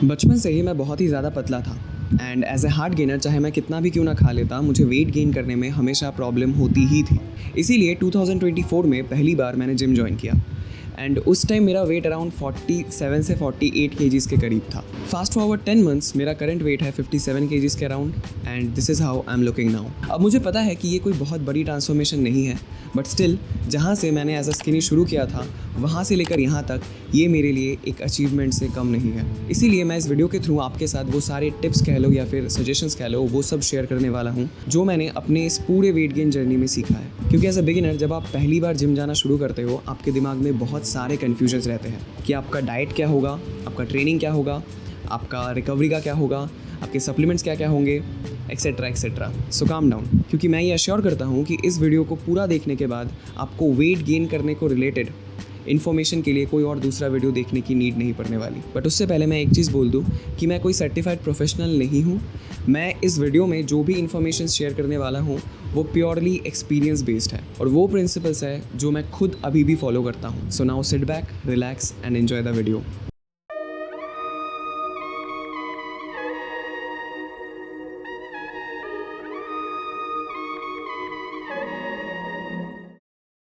बचपन से ही मैं बहुत ही ज़्यादा पतला था and as a hard gainer चाहे मैं कितना भी क्यों ना खा लेता, मुझे वेट गेन करने में हमेशा प्रॉब्लम होती ही थी। इसीलिए 2024 में पहली बार मैंने जिम ज्वाइन किया एंड उस टाइम मेरा वेट अराउंड 47 से 48 केजीज़ के करीब था। फास्ट फॉरवर्ड 10 मंथ्स मेरा करंट वेट है 57 केजीज़ के around and this is how I am looking now. अब मुझे पता है कि ये कोई बहुत बड़ी ट्रांसफॉर्मेशन नहीं है, बट स्टिल जहाँ से मैंने एज अ स्किनी शुरू किया था वहाँ से लेकर यहाँ तक ये मेरे लिए एक अचीवमेंट से कम नहीं है। इसीलिए मैं इस वीडियो के थ्रू आपके साथ वो सारे टिप्स कह लो या फिर सजेशंस कह लो, वो सब शेयर करने वाला हूँ जो मैंने अपने इस पूरे वेट गेन जर्नी में सीखा है। क्योंकि एज अ बिगिनर जब आप पहली बार जिम जाना शुरू करते हो, आपके दिमाग में बहुत सारे कन्फ्यूजन्स रहते हैं कि आपका डाइट क्या होगा, आपका ट्रेनिंग क्या होगा, आपका रिकवरी का क्या होगा, आपके सप्लीमेंट्स क्या क्या होंगे, एक्सेट्रा एक्सेट्रा। सो काम डाउन, क्योंकि मैं ये अश्योर करता हूँ कि इस वीडियो को पूरा देखने के बाद आपको वेट गेन करने को रिलेटेड इन्फॉर्मेशन के लिए कोई और दूसरा वीडियो देखने की नीड नहीं पड़ने वाली। बट उससे पहले मैं एक चीज़ बोल दूँ कि मैं कोई सर्टिफाइड प्रोफेशनल नहीं हूँ। मैं इस वीडियो में जो भी इन्फॉर्मेशन शेयर करने वाला हूँ वो प्योरली एक्सपीरियंस बेस्ड है और वो प्रिंसिपल्स है जो मैं खुद अभी भी फॉलो करता हूँ। So now sit back, relax and enjoy the video.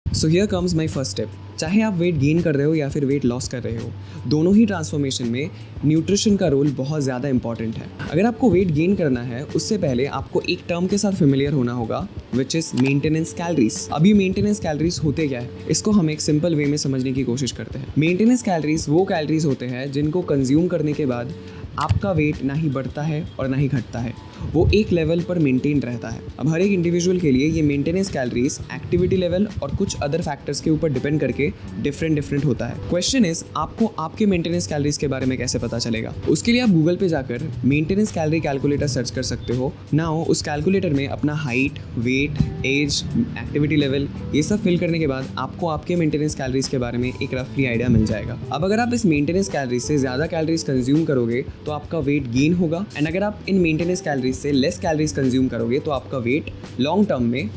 So here comes my first step. चाहे आप वेट गेन कर रहे हो या फिर वेट लॉस कर रहे हो, दोनों ही ट्रांसफॉर्मेशन में न्यूट्रिशन का रोल बहुत ज़्यादा इंपॉर्टेंट है। अगर आपको वेट गेन करना है उससे पहले आपको एक टर्म के साथ फेमिलियर होना होगा, विच इज़ मेंटेनेंस कैलोरीज। अब ये मेंटेनेंस कैलोरीज होते क्या है, इसको हम एक सिंपल वे में समझने की कोशिश करते हैं। मेंटेनेंस कैलोरीज वो कैलोरीज होते हैं जिनको कंज्यूम करने के बाद आपका वेट ना ही बढ़ता है और ना ही घटता है, वो एक लेवल पर मेंटेन रहता है। अब हर एक इंडिविजुअल के लिए ये मेंटेनेंस कैलोरीज एक्टिविटी लेवल और कुछ अदर फैक्टर्स के ऊपर डिपेंड करके डिफरेंट होता है। क्वेश्चन इज, आपको आपके मेंटेनेंस कैलोरीज के बारे में कैसे पता चलेगा? उसके लिए आप गूगल पे जाकर मेंटेनेंस कैलोरी कैलकुलेटर सर्च कर सकते हो। नाउ उस कैलकुलेटर में अपना height, weight, age, activity level ये सब फिल करने के बाद आपको आपके मेंटेनेंस कैलोरीज के बारे में एक रफली आइडिया मिल जाएगा। अब अगर आप इस मेंटेनेंस कैलोरीज से ज़्यादा कैलोरीज कंज्यूम करोगे तो आपका वेट गेन होगा एंड अगर आप इन मेंटेनेंस कैलोरीज से लेस कैलोरीज कंज्यूम करोगे तो आपका वेट लॉन्ग टर्म में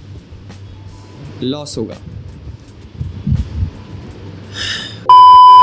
लॉस होगा।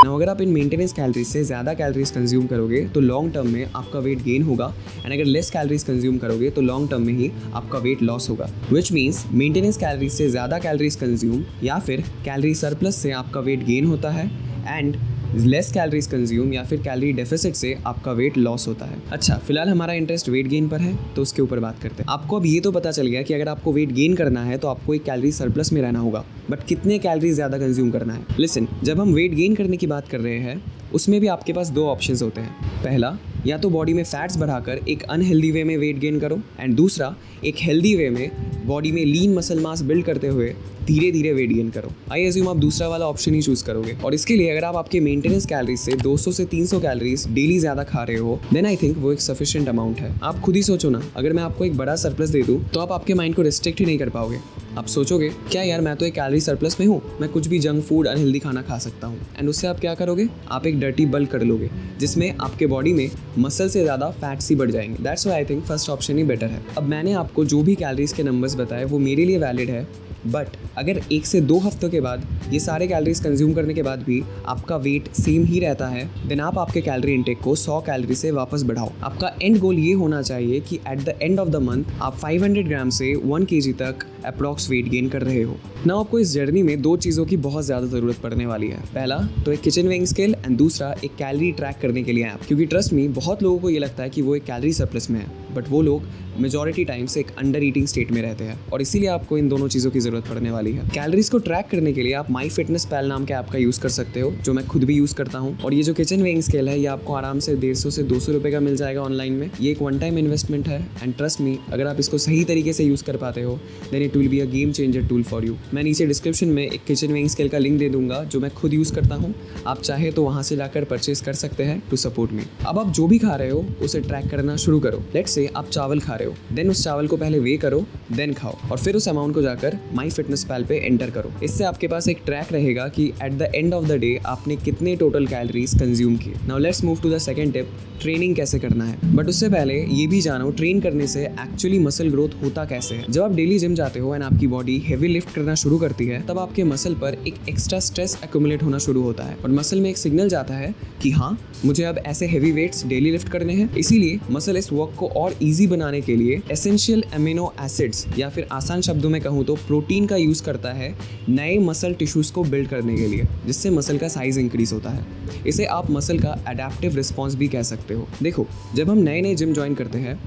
अगर आप इन मेंटेनेंस कैलोरीज से ज़्यादा कैलोरीज कंज्यूम करोगे तो लॉन्ग टर्म में आपका वेट गेन होगा एंड अगर लेस कैलोरीज कंज्यूम करोगे तो लॉन्ग टर्म में ही आपका वेट लॉस होगा। विच मीन्स मेंटेनेंस कैलोरीज से ज़्यादा कैलोरीज कंज्यूम या फिर कैलोरी सरप्लस से आपका वेट गेन होता है एंड लेस कैलोरीज कंज्यूम या फिर कैलोरी डेफिसिट से आपका वेट लॉस होता है। अच्छा, फिलहाल हमारा इंटरेस्ट वेट गेन पर है तो उसके ऊपर बात करते हैं। आपको अब ये तो पता चल गया कि अगर आपको वेट गेन करना है तो आपको एक कैलोरी सरप्लस में रहना होगा, बट कितने कैलोरी ज़्यादा कंज्यूम करना है? लिसन, जब हम वेट गेन करने की बात कर रहे हैं उसमें भी आपके पास दो ऑप्शंस होते हैं। पहला, या तो बॉडी में फैट्स बढ़ाकर एक अनहेल्दी वे में वेट गेन करो एंड दूसरा, एक हेल्दी वे में बॉडी में लीन मसल मास बिल्ड करते हुए धीरे धीरे वेट गेन करो। आई एज्यूम आप दूसरा वाला ऑप्शन ही चूज करोगे और इसके लिए अगर आप आपके मेंटेनेंस कैलोरीज से 200 से 300 कैलोरीज डेली ज़्यादा खा रहे हो देन आई थिंक वो एक सफिशिएंट अमाउंट है। आप खुद ही सोचो ना, अगर मैं आपको एक बड़ा सरप्लस दे दूँ तो आप आपके माइंड को रिस्ट्रिक्ट ही नहीं कर पाओगे। आप सोचोगे क्या यार, मैं तो एक कैलोरी सरप्लस में हूँ, मैं कुछ भी जंक फूड अनहेल्दी खाना खा सकता हूँ। एंड उससे आप क्या करोगे? आप एक डर्टी बल्क कर लोगे जिसमें आपके बॉडी में मसल से ज़्यादा फैट्स ही बढ़ जाएंगे। That's why I think first option he better है। अब मैंने आपको जो भी कैलोरीज के नंबर्स बताए वो मेरे लिए वैलिड है, बट अगर 1 से 2 हफ्तों के बाद ये सारे कैलोरीज कंज्यूम करने के बाद भी आपका वेट सेम ही रहता है देन आप आपके कैलोरी इंटेक को 100 कैलोरी से वापस बढ़ाओ। आपका एंड गोल ये होना चाहिए कि at the end of the month आप 500 ग्राम से 1 kg तक अप्रॉक्स वेट गेन कर रहे हो। ना आपको इस जर्नी में 2 चीज़ों की बहुत ज़्यादा ज़रूरत पड़ने वाली है। पहला तो एक किचन वेइंग स्केल एंड दूसरा एक कैलोरी ट्रैक करने के लिए ऐप। क्योंकि ट्रस्ट मी, बहुत लोगों को ये लगता है कि वो एक कैलोरी सरप्लस में है, बट वो लोग मेजॉरिटी टाइम्स एक अंडर ईटिंग स्टेट में रहते हैं और इसीलिए आपको इन दोनों चीज़ों की ज़रूरत पड़ने वाली है। कैलोरीज को ट्रैक करने के लिए आप माई फिटनेस पैल नाम के ऐप का यूज़ कर सकते हो, जो मैं खुद भी यूज़ करता हूँ। और ये जो किचन वेइंग स्केल है ये आपको आराम से 150 से 200 रुपये का मिल जाएगा ऑनलाइन में। ये एक वन टाइम इन्वेस्टमेंट है एंड ट्रस्ट मी, अगर आप इसको सही तरीके से यूज़ कर पाते हो then it will be a game changer tool for you. मैं नीचे डिस्क्रिप्शन में एक किचन वेइंग स्केल का लिंक दे दूंगा जो मैं खुद यूज़ करता हूँ। आप चाहे तो वहाँ से जाकर परचेज कर सकते हैं टू सपोर्ट मी। अब आप जो भी खा रहे हो उसे ट्रैक करना शुरू करो। लेट्स से आप चावल खा रहे हो, देन उस चावल को पहले वे करो देन खाओ और फिर उस अमाउंट को जाकर MyFitnessPal पे एंटर करो। इससे आपके पास एक ट्रैक रहेगा कि at the end of the day आपने कितने टोटल कैलोरीज कंज्यूम किए। Now let's move to the second tip, training कैसे करना है। बट उससे पहले ये भी जानो ट्रेन करने से एक्चुअली मसल ग्रोथ होता कैसे है। जब आप डेली जिम जाते हो एंड आपकी बॉडी हेवी लिफ्ट करना शुरू करती है, तब आपके मसल पर एक एक्स्ट्रा स्ट्रेस एक्यूमुलेट होना शुरू होता है और मसल में एक सिग्नल जाता है कि हाँ, मुझे अब ऐसे हेवी वेट्स डेली लिफ्ट करने हैं। इसीलिए मसल इस वर्क को और ईजी बनाने के लिए एसेंशियल अमीनो एसिड्स या फिर आसान शब्दों में कहूँ तो प्रोटीन का यूज करता है नए मसल टिश्यूज को बिल्ड करने के लिए, जिससे मसल का साइज इंक्रीज होता है। इसे आप मसल का अडेप्टिव रिस्पॉन्स भी कह सकते हो। देखो, जब हम नए जिम ज्वाइन करते हैं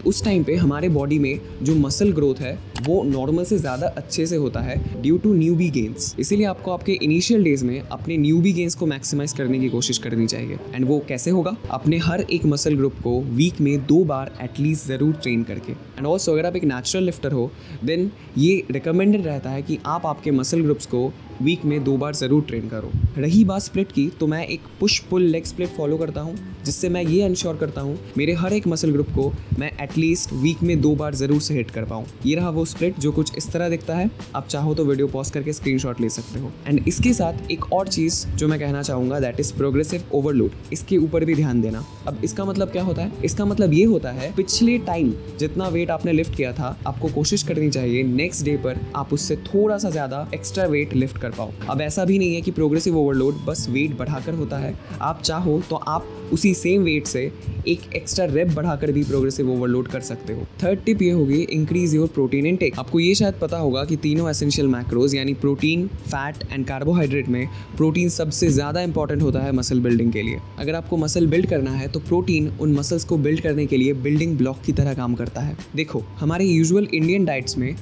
उस टाइम पे हमारे बॉडी में जो मसल ग्रोथ है वो नॉर्मल से ज़्यादा अच्छे से होता है ड्यू टू न्यूबी गेन्स। इसीलिए आपको आपके इनिशियल डेज में अपने न्यूबी गेन्स को मैक्सिमाइज करने की कोशिश करनी चाहिए। एंड वो कैसे होगा? अपने हर एक मसल ग्रुप को वीक में 2 बार एटलीस्ट ज़रूर ट्रेन करके। एंड ऑल्सो अगर आप एक नेचुरल लिफ्टर हो देन ये रिकमेंडेड रहता है कि आप आपके मसल ग्रुप्स को वीक में 2 बार ज़रूर ट्रेन करो। रही बात स्प्लिट की, तो मैं एक push pull leg split follow करता हूँ, जिससे मैं ये इंश्योर करता हूँ मेरे हर एक मसल ग्रुप को मैं एटलीस्ट वीक में 2 बार ज़रूर से हिट कर पाऊँ। ये रहा वो स्प्लिट जो कुछ इस तरह दिखता है। आप चाहो तो वीडियो पॉज करके स्क्रीनशॉट ले सकते हो। एंड इसके साथ एक और चीज़ जो मैं कहना चाहूँगा दैट इज़ प्रोग्रेसिव ओवरलोड। इसके ऊपर भी ध्यान देना। अब इसका मतलब क्या होता है? इसका मतलब ये होता है पिछले टाइम जितना वेट आपने लिफ्ट किया था, आपको कोशिश करनी चाहिए नेक्स्ट डे पर आप उससे थोड़ा सा ज़्यादा एक्स्ट्रा वेट लिफ्ट कर पाओ। अब ऐसा भी नहीं है कि प्रोग्रेसिव ओवरलोड बस वेट बढ़ाकर होता है। आप चाहो तो आप उसी सेम वेट से एक एक्स्ट्रा रेप बढ़ाकर भी प्रोग्रेसिव ओवरलोड कर सकते हो। थर्ड टिप ये होगी इंक्रीज योर प्रोटीन इनटेक। आपको ये शायद पता होगा कि तीनों एसेंशियल मैक्रोज यानी प्रोटीन, फैट एंड कार्बोहाइड्रेट में प्रोटीन सबसे ज़्यादा इंपॉर्टेंट होता है मसल बिल्डिंग के लिए। अगर आपको मसल बिल्ड करना है तो प्रोटीन उन मसल्स को बिल्ड करने के लिए बिल्डिंग ब्लॉक की तरह काम करता है। देखो, हमारे यूजुअल इंडियन डाइट्स में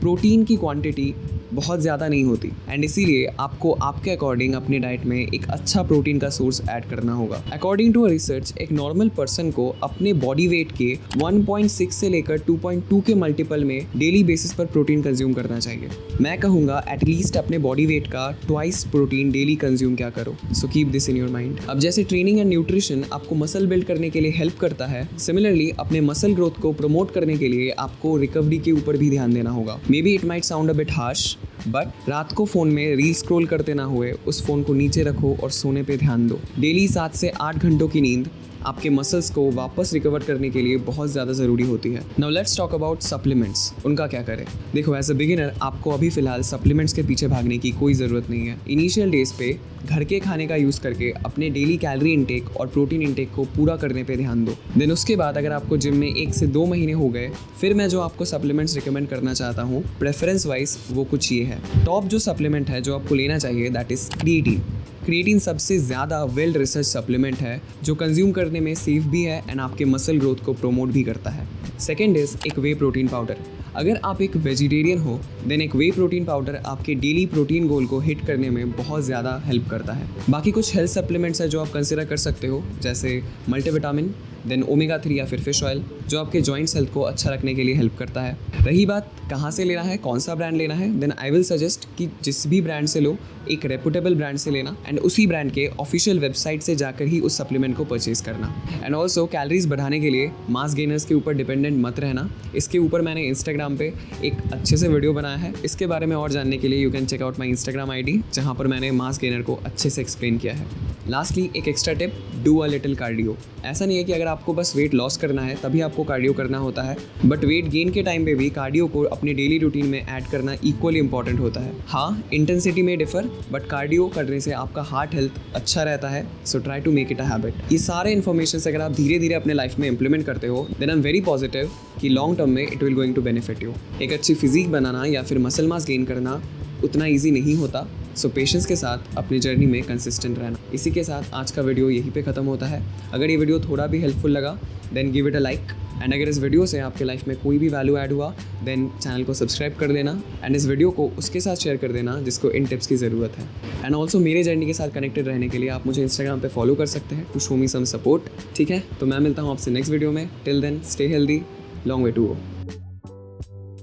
प्रोटीन की क्वांटिटी बहुत ज़्यादा नहीं होती एंड इसीलिए आपको आपके अकॉर्डिंग अपनी डाइट में एक अच्छा प्रोटीन का सोर्स ऐड करना होगा। अकॉर्डिंग टू रिसर्च, एक नॉर्मल पर्सन को अपने बॉडी वेट के 1.6 से लेकर 2.2 के मल्टीपल में डेली बेसिस पर प्रोटीन कंज्यूम करना चाहिए। मैं कहूँगा एटलीस्ट अपने बॉडी वेट का ट्वाइस प्रोटीन डेली कंज्यूम क्या करो। So keep this in your mind. अब जैसे ट्रेनिंग एंड न्यूट्रिशन आपको मसल बिल्ड करने के लिए हेल्प करता है, सिमिलरली अपने मसल ग्रोथ को प्रमोट करने के लिए आपको रिकवरी के ऊपर भी ध्यान देना होगा। May be it might sound a bit harsh, but रात को फ़ोन में रील स्क्रॉल करते ना हुए उस फ़ोन को नीचे रखो और सोने पे ध्यान दो। डेली 7 से 8 घंटों की नींद आपके मसल्स को वापस रिकवर करने के लिए बहुत ज़्यादा ज़रूरी होती है। Now let's talk about supplements. उनका क्या करें? देखो, एज अ बिगिनर आपको अभी फ़िलहाल सप्लीमेंट्स के पीछे भागने की कोई ज़रूरत नहीं है। इनिशियल डेज पे घर के खाने का यूज़ करके अपने डेली कैलोरी इंटेक और प्रोटीन इंटेक को पूरा करने पे ध्यान दो। देन उसके बाद अगर आपको जिम में 1 से 2 महीने हो गए, फिर मैं जो आपको सप्लीमेंट्स रिकमेंड करना चाहता हूँ प्रेफरेंस वाइज वो कुछ ये है। टॉप जो सप्लीमेंट है जो आपको लेना चाहिए दैट इज़ क्रिएटिन। क्रिएटिन सबसे ज़्यादा वेल रिसर्च सप्लीमेंट है जो कंज्यूम करने में सेफ भी है एंड आपके मसल ग्रोथ को प्रोमोट भी करता है। सेकेंड इज़ एक वे प्रोटीन पाउडर। अगर आप एक वेजिटेरियन हो देन एक वे प्रोटीन पाउडर आपके डेली प्रोटीन गोल को हिट करने में बहुत ज़्यादा हेल्प करता है। बाकी कुछ हेल्थ सप्लीमेंट्स है जो आप कंसिडर कर सकते हो, जैसे मल्टीविटामिन, देन ओमेगा 3 या फिर फिश ऑयल जो आपके जॉइंट्स हेल्थ को अच्छा रखने के लिए हेल्प करता है। रही बात कहाँ से लेना है, कौन सा ब्रांड लेना है, देन आई विल सजेस्ट कि जिस भी ब्रांड से लो एक रेपुटेबल ब्रांड से लेना एंड उसी ब्रांड के ऑफिशियल वेबसाइट से जाकर ही उस सप्लीमेंट को परचेज करना। एंड ऑल्सो कैलोरीज बढ़ाने के लिए मास गेनर्स के ऊपर डिपेंडेंट मत रहना। इसके ऊपर मैंने इंस्टाग्राम पे एक अच्छे से वीडियो बनाया है। इसके बारे में और जानने के लिए you can check out my Instagram ID जहाँ पर मैंने मास गेनर को अच्छे से एक्सप्लेन किया है। लास्टली एक extra tip, do a little cardio. ऐसा नहीं है कि अगर आपको बस वेट लॉस करना है तभी आपको कार्डियो करना होता है, बट वेट गेन के टाइम पे भी कार्डियो को अपने डेली रूटीन में ऐड करना इक्वली इंपॉर्टेंट होता है। हाँ, इंटेंसिटी में डिफर, बट कार्डियो करने से आपका हार्ट हेल्थ अच्छा रहता है। So try to make it a habit. ये सारे इन्फॉर्मेशन अगर आप धीरे धीरे अपने लाइफ में इंप्लीमेंट करते हो then I am very positive कि लॉन्ग टर्म में it will going to benefit you. एक अच्छी फिजिक बनाना या फिर मसल मास गेन करना उतना ईजी नहीं होता। सो पेशेंस के साथ अपनी जर्नी में कंसिस्टेंट रहना। इसी के साथ आज का वीडियो यहीं पे ख़त्म होता है। अगर ये वीडियो थोड़ा भी हेल्पफुल लगा then give it a like and अगर इस वीडियो से आपके लाइफ में कोई भी वैल्यू ऐड हुआ देन चैनल को सब्सक्राइब कर देना एंड इस वीडियो को उसके साथ शेयर कर देना जिसको इन टिप्स की ज़रूरत है। एंड ऑल्सो मेरे जर्नी के साथ कनेक्टेड रहने के लिए आप मुझे इंस्टाग्राम पे फॉलो कर सकते हैं to show me some support. ठीक है, तो मैं मिलता हूँ आपसे नेक्स्ट वीडियो में। Till then stay healthy, long way to go.